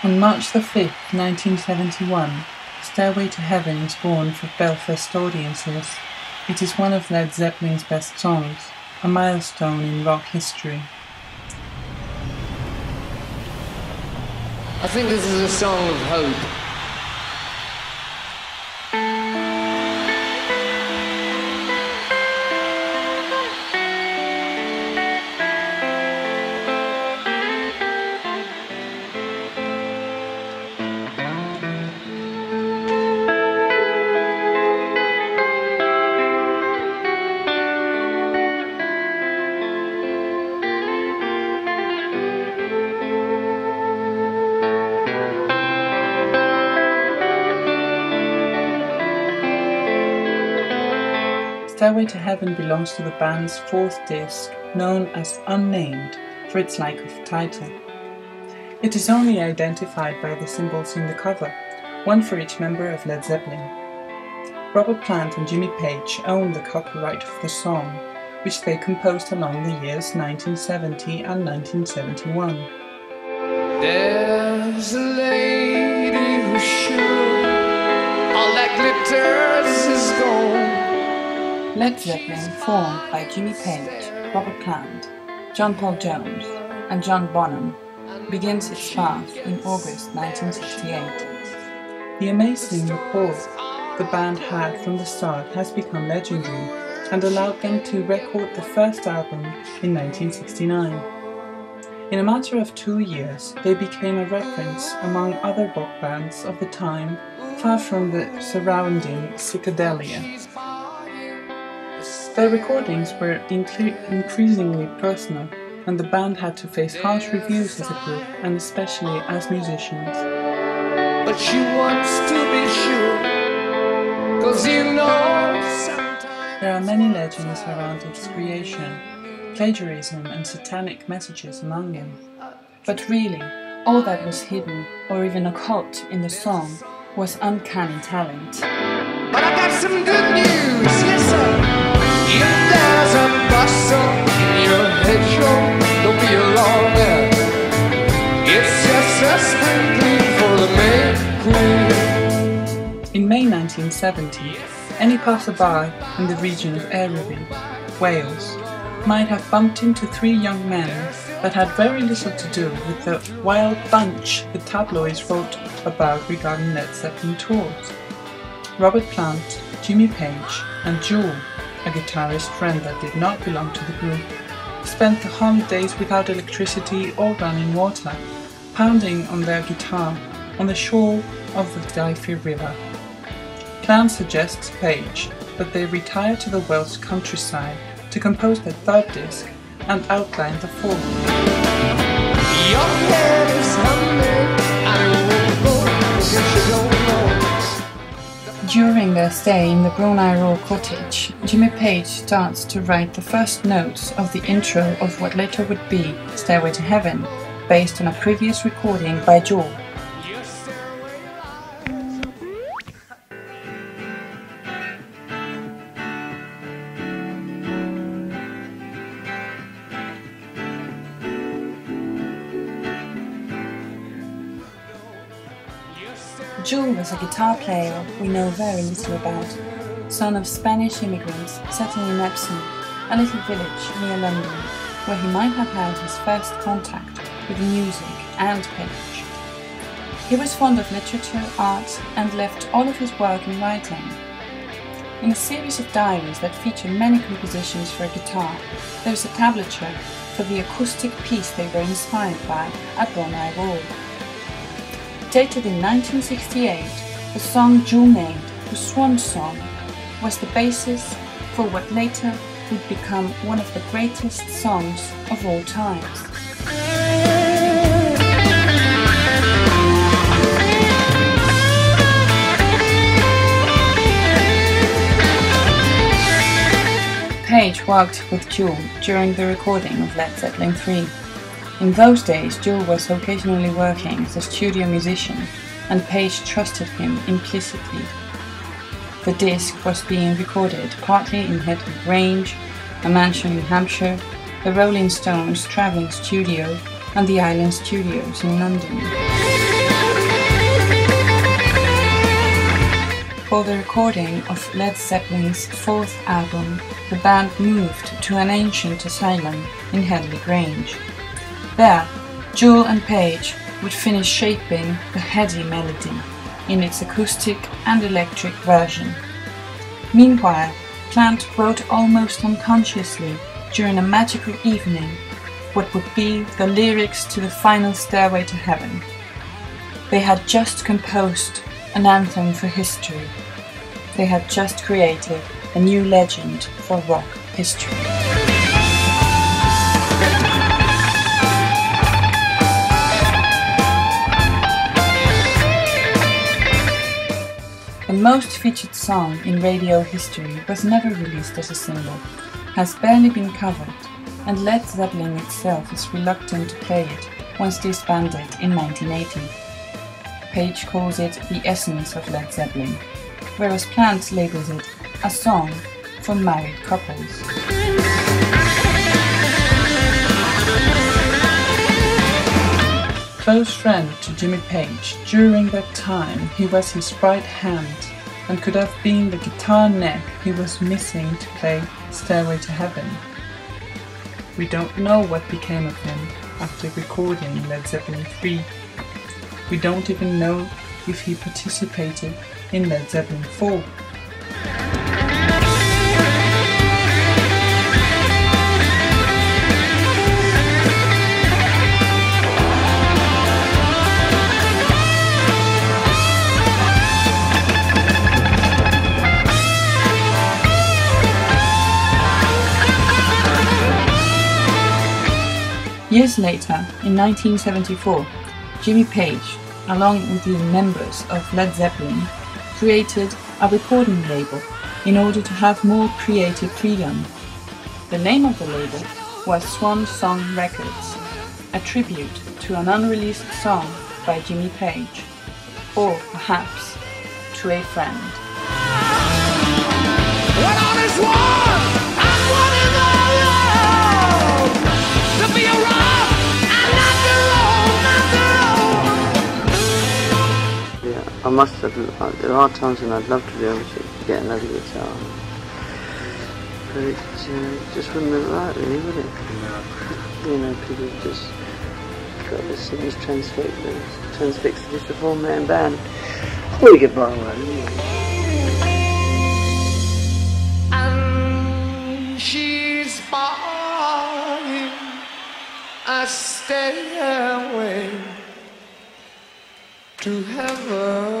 On March the 5th, 1971, Stairway to Heaven is born for Belfast audiences. It is one of Led Zeppelin's best songs, a milestone in rock history. I think this is a song of hope. Stairway to Heaven belongs to the band's fourth disc, known as Unnamed, for its lack of title. It is only identified by the symbols in the cover, one for each member of Led Zeppelin. Robert Plant and Jimmy Page own the copyright of the song, which they composed along the years 1970 and 1971. There's a lady who's sure all that glitters is gold. Led Zeppelin, formed by Jimmy Page, Robert Plant, John Paul Jones and John Bonham, begins its path in August 1968. The amazing rapport the band had from the start has become legendary and allowed them to record the first album in 1969. In a matter of 2 years, they became a reference among other rock bands of the time, far from the surrounding psychedelia. Their recordings were increasingly personal, and the band had to face harsh reviews as a group, and especially as musicians. But she wants to be sure, 'cause you know sometimes... There are many legends around its creation, plagiarism and satanic messages among them. But really, all that was hidden, or even occult, in the song was uncanny talent. But I got some good news, yes sir. If there's a bustle in your hedgerow, don't be alarmed. It's just a sprinkling for the May Queen. In May 1970, any passerby in the region of Eryri, Wales, might have bumped into 3 young men that had very little to do with the wild bunch the tabloids wrote about regarding Led Zeppelin tours. Robert Plant, Jimmy Page and Jewel, a guitarist friend that did not belong to the group, spent the holidays without electricity or running water, pounding on their guitar on the shore of the Dyfi River. Plant suggests Page that they retire to the Welsh countryside to compose their third disc and outline the fourth. Your head is humming, I won't go, because you don't know. During their stay in the Brunei Royal Cottage, Jimmy Page starts to write the first notes of the intro of what later would be Stairway to Heaven, based on a previous recording by Jewel. Jewel was a guitar player we know very little about, son of Spanish immigrants settling in Epsom, a little village near London, where he might have had his first contact with music and Page. He was fond of literature, art, and left all of his work in writing. In a series of diaries that feature many compositions for a guitar, there is a tablature for the acoustic piece they were inspired by at Brunei Royal. Dated in 1968, the song Jewel made, the Swan Song, was the basis for what later would become one of the greatest songs of all times. Page worked with Jewel during the recording of Led Zeppelin III. In those days, Jewel was occasionally working as a studio musician, and Page trusted him implicitly. The disc was being recorded partly in Headley Grange, a mansion in Hampshire, the Rolling Stones' travelling studio, and the Island Studios in London. For the recording of Led Zeppelin's fourth album, the band moved to an ancient asylum in Headley Grange. There, Jewel and Page would finish shaping the heady melody in its acoustic and electric version. Meanwhile, Plant wrote almost unconsciously during a magical evening what would be the lyrics to the final Stairway to Heaven. They had just composed an anthem for history. They had just created a new legend for rock history. The most featured song in radio history was never released as a single, has barely been covered, and Led Zeppelin itself is reluctant to play it once disbanded in 1980. Page calls it the essence of Led Zeppelin, whereas Plant labels it a song for married couples. Close friend to Jimmy Page, during that time he was his right hand and could have been the guitar neck he was missing to play Stairway to Heaven. We don't know what became of him after recording Led Zeppelin 3. We don't even know if he participated in Led Zeppelin 4. Years later, in 1974, Jimmy Page, along with the members of Led Zeppelin, created a recording label in order to have more creative freedom. The name of the label was Swan Song Records, a tribute to an unreleased song by Jimmy Page, or perhaps to a friend. What all is one, and what is all to be around. I must have, there are times when I'd love to be able to get another guitar, but it just wouldn't be right really, would it? No. You know, people have just got this thing as transfixed to just a four-man band. We could borrow one, And she's buying a stairway to heaven.